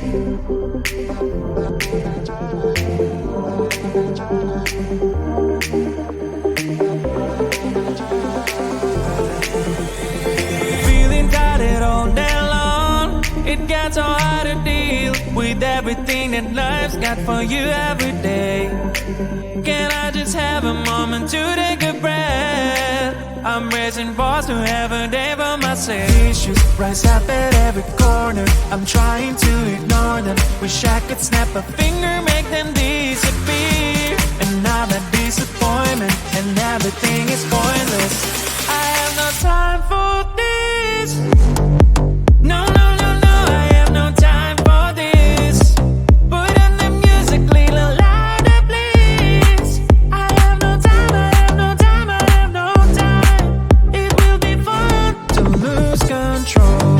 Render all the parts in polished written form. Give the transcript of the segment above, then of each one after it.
Feeling tired all day long. It gets so hard to deal with everything that life's got for you every day. Can I just have a moment to take a breath? I'm raising balls to have a day for myself. Issues rise up at every corner. I'm trying to ignore them. Wish I could snap a finger, make them disappear. And now that disappointment and everything is pointless. I have no time for this. No, no, no, no, I have no time for this. Put on the music, little louder, please. I have no time, I have no time, I have no time. It will be fun to lose control.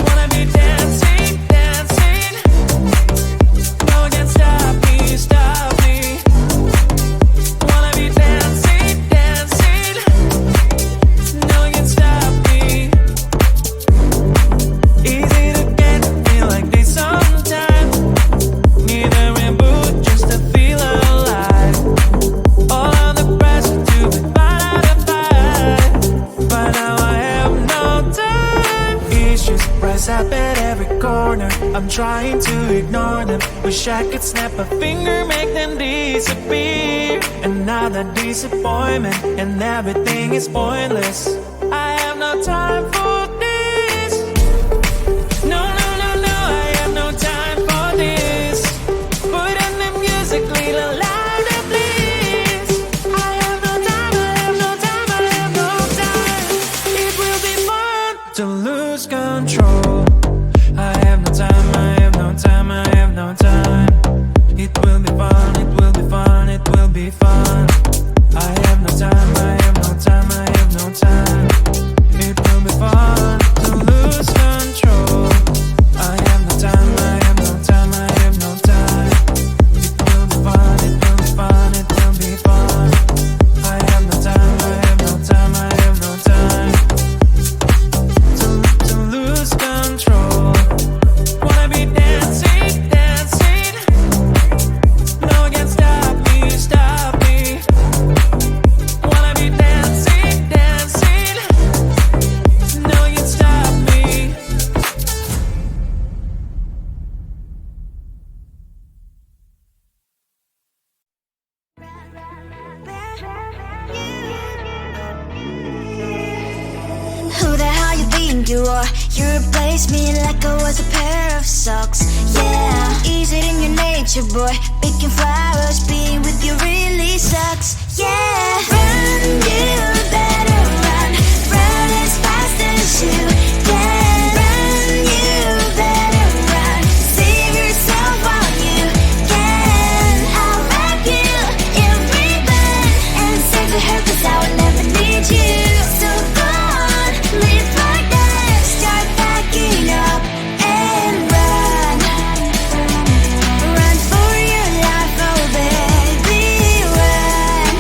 Wanna be dancing, dancing. No one can stop me, stop me. Wanna be dancing, dancing. No one can stop me. Easy to get to feel like this sometimes. Need a reboot just to feel alive. All of the pressure to be part of the fight. But now I have no time. Issues rise up at every corner. I'm trying to ignore them. Wish I could snap a finger, make them disappear. And now that disappointment and everything is pointless. I have no time for this. No, no, no, no, I have no time for this. Put on the music, little louder, please. I have no time, I have no time, I have no time. It will be fun to lose control. I have no time, I have no time, I have no time. It will be fun, it will be fun, it will be fun. I have no time, I have no time, I have no time. It will be fun to lose control. I have no time, I have no time, I have no time. It will be fun, it will be fun, it will be fun. I have no time, I have no time, I have no time. To lose control. Wanna be dancing, dancing. No one can stop me, stop me. Wanna be dancing, dancing. No one can stop me. Who the hell you think you are? You replaced me like I was a pair of socks. Yeah, is it in your nature, boy? Picking flowers, being with you really sucks. Yeah, run, you better run. Run as fast as you can. Run, you better run. Save yourself while you can. I'll wrap you in ribbon and save the hair 'cause I will never need you. So go on, live like that. Start packing up and run. Run for your life, oh baby, run.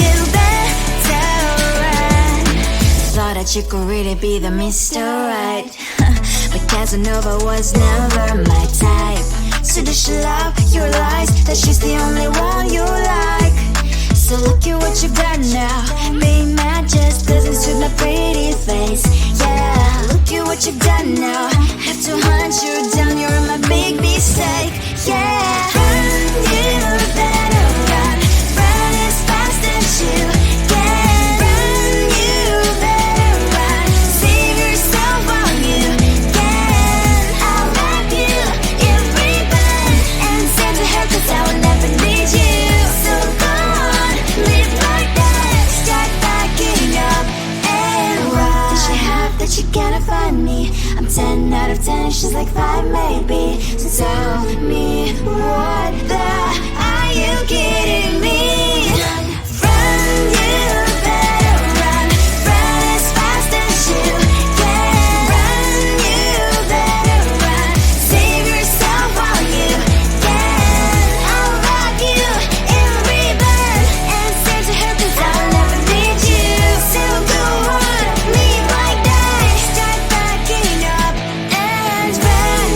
You better run. Thought that you could really be the Mr. Right. But Casanova was never my type. So does she love your lies? That she's the only one you like. So look at what you got now. Being mad just doesn't suit my pretty face. Yeah, look at what you got now. Have to hunt you down, you're my big mistake. Yeah, run, you better run. Run as fast as you can. Run, you better run. Save yourself while you can. I'll wrap you in ribbon and save the hair 'cause I will never need you. So go on, live like that. Start packing up and run. Does she have that she cannot find me? I'm 10 out of 10, she's like 5 maybe. So tell me, what the are you kidding me? Run, you better run. Run as fast as you can. Run, you better run. Save yourself while you can. I'll wrap you in ribbon and save the hair 'cause I'll never need you. So go on, live like that. Start packing up and run.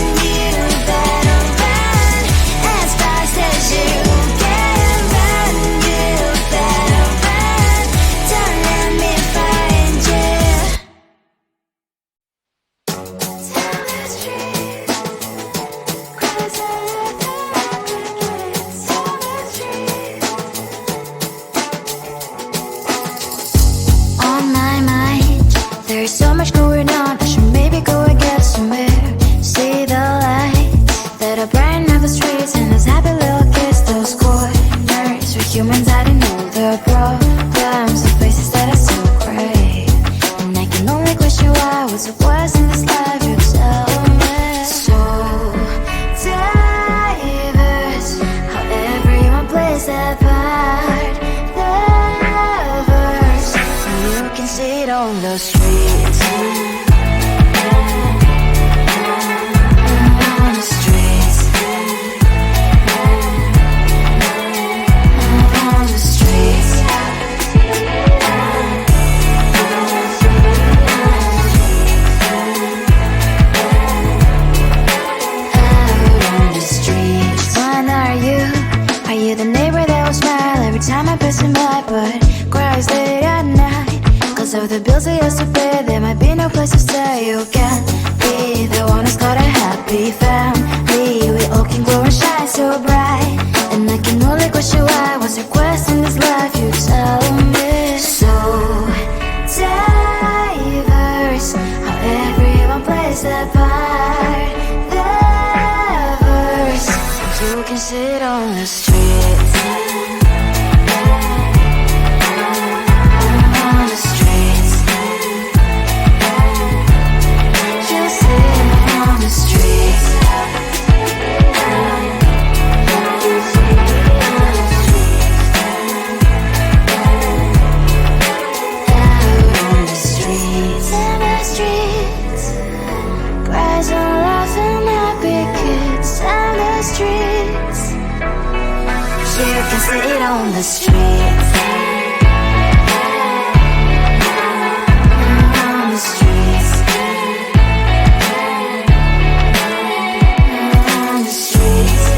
on the streets. On the streets. On the streets.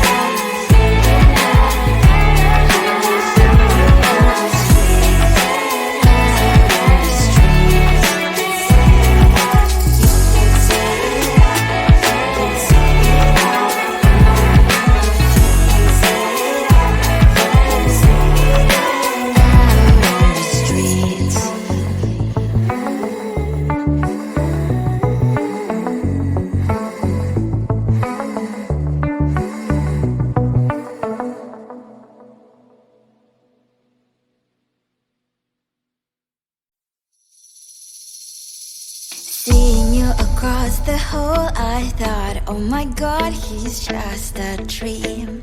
Seeing you across the hall, I thought, oh my god, he's just a dream.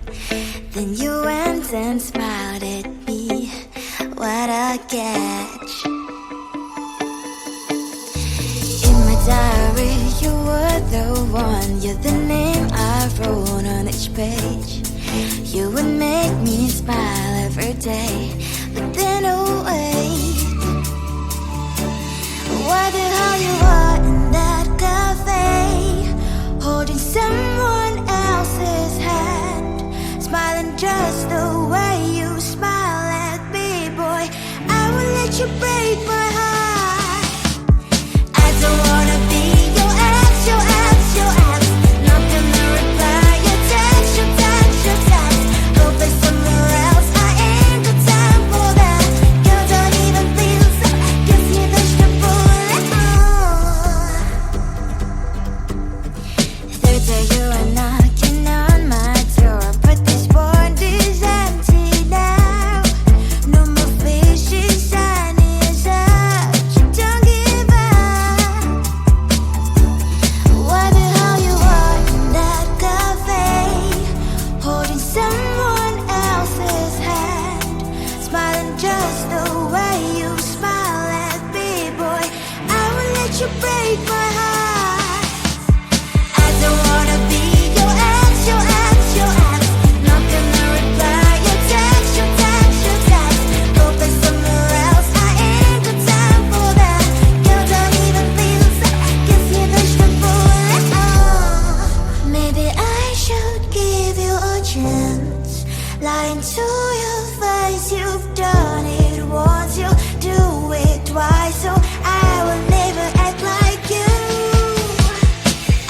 Then you went and smiled at me. What a catch. In my diary, you were the one. You're the name I wrote on each page. You would make me smile every day. But then, oh wait, what the hell you are in that cafe, holding someone else's hand, smiling just the way you smile at me, boy. I will let you break my heart. I don't wanna be your ex, your ex, your ex. Not gonna reply your text, your text, your text. Go play somewhere else, I ain't got time for that. Girl, don't even feel so, guess you vegetable. Third day you are knocking on my door, but this board is empty now. No more fishes, sun is up. You don't give up. What the hell you are in that cafe, holding someone else's hand, smiling just the way you smile at me, boy. I will let you break my heart. I don't wanna be your ex, your ex, your ex. Not gonna reply your text, your text, your text. Go play somewhere else, I ain't got time for that. Girl, don't even feel so, guess you vegetable. Maybe I should give you a chance. Lying to your face, you've done it once, you do it twice, so I will never act like you.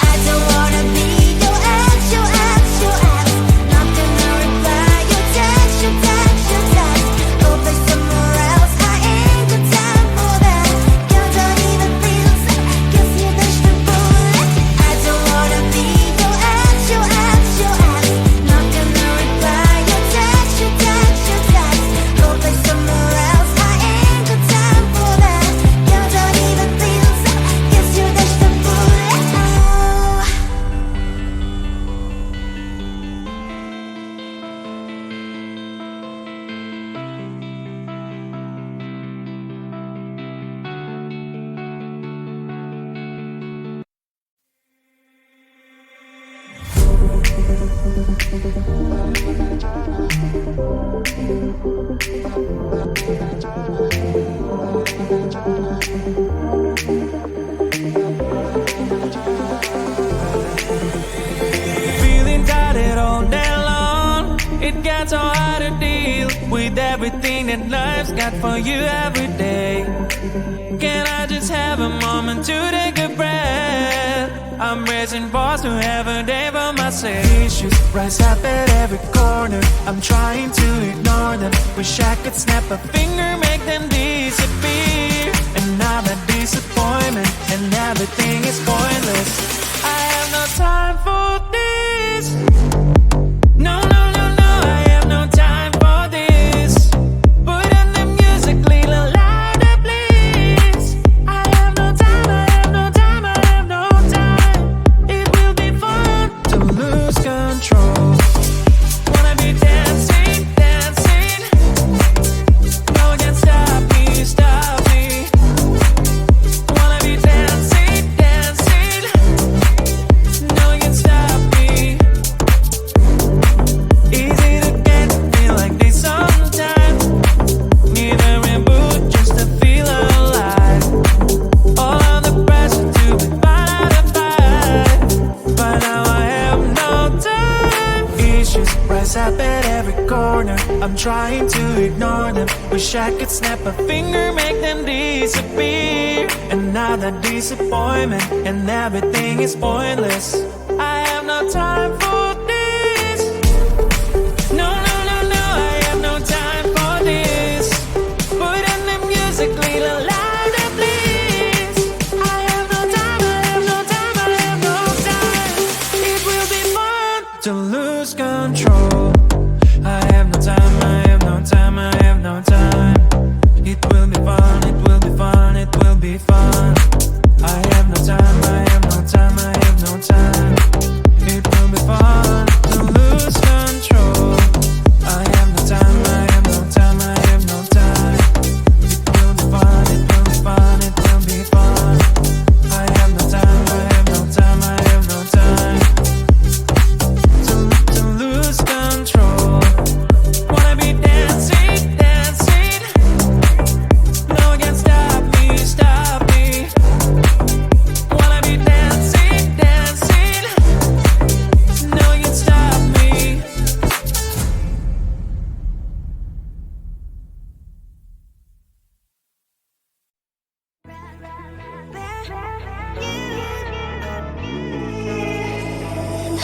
I don't wanna be your ex, your ex, your ex. Not gonna reply your text, your text, your text. Go play somewhere else, I ain't got time for that. Girl, don't even feel so, guess you vegetable. I don't wanna be your ex, your ex, your ex. Not gonna reply your text, your text, your text. Go play somewhere else, I ain't got time for that. Girl, don't even feel so, guess you vegetable. Feeling tired all day long. It gets so hard to deal with everything that life's got for you every day. Can I just have a moment to take a breath? I'm raising balls to have a day for myself. Issues rise up at every corner. I'm trying to ignore them. Wish I could snap a finger, make them disappear. And now that disappointment and everything is pointless. I have no time for this. No, no, no, no, I have no time for this. Put on the music, little louder, please. I have no time, I have no time, I have no time. It will be fun to lose control. Wanna be dancing, dancing. No one can stop me, stop me. Wanna be dancing, dancing. No one can stop me. issues rise up at every corner. I'm trying to ignore them. Wish I could snap a finger, make them disappear. Another disappointment, and everything is pointless. I have no time for this. No, no, no, no, I have no time for this. Put in the music, little louder, please. I have no time, I have no time, I have no time. It will be fun to lose control. I have no time, I have no time, I have no time. It will be fun, it will be fun, it will be fun. I have no time, I have no time, I have no time. It will be fun to lose control. I have no time, I have no time, I have no time. It will be fun, it will be fun, it will be fun. I have no time, I have no time, I have no time. To lose control. Wanna be dancing, dancing. No one can stop me, stop me. Wanna be dancing, dancing. No one can stop me.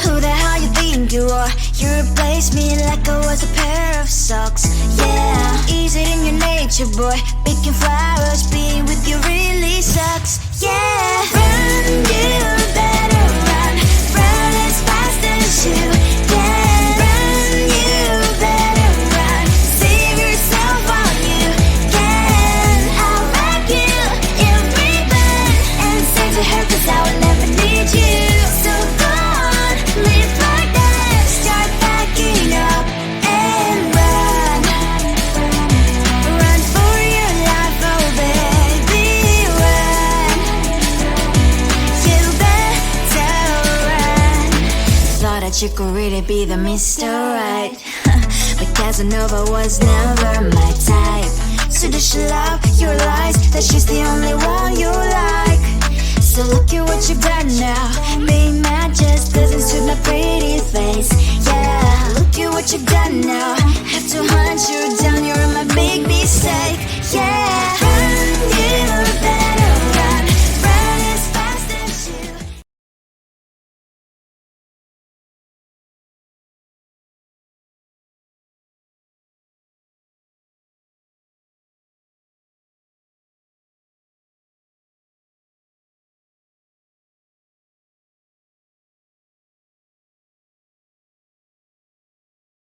Who the hell you think you are? You replaced me like I was a pair of socks. Yeah, is it in your nature, boy? Picking flowers, being with you really sucks. Yeah, run, you better run. Run as fast as you can. Run, you better run. Save yourself while you can. I'll wrap you in ribbon and send to her 'cause I will never need you. So go on, live like that. Start backing up and run. Run for your life, oh baby, run. You better run. Thought that you could really be the Mr. Right. But Casanova was never my type. So does she love your lies? That she's the only one you like. So look at what you've done now. Being mad just doesn't suit my pretty face. Yeah, look at what you've done now. Have to hunt you down, you're my big mistake. Yeah.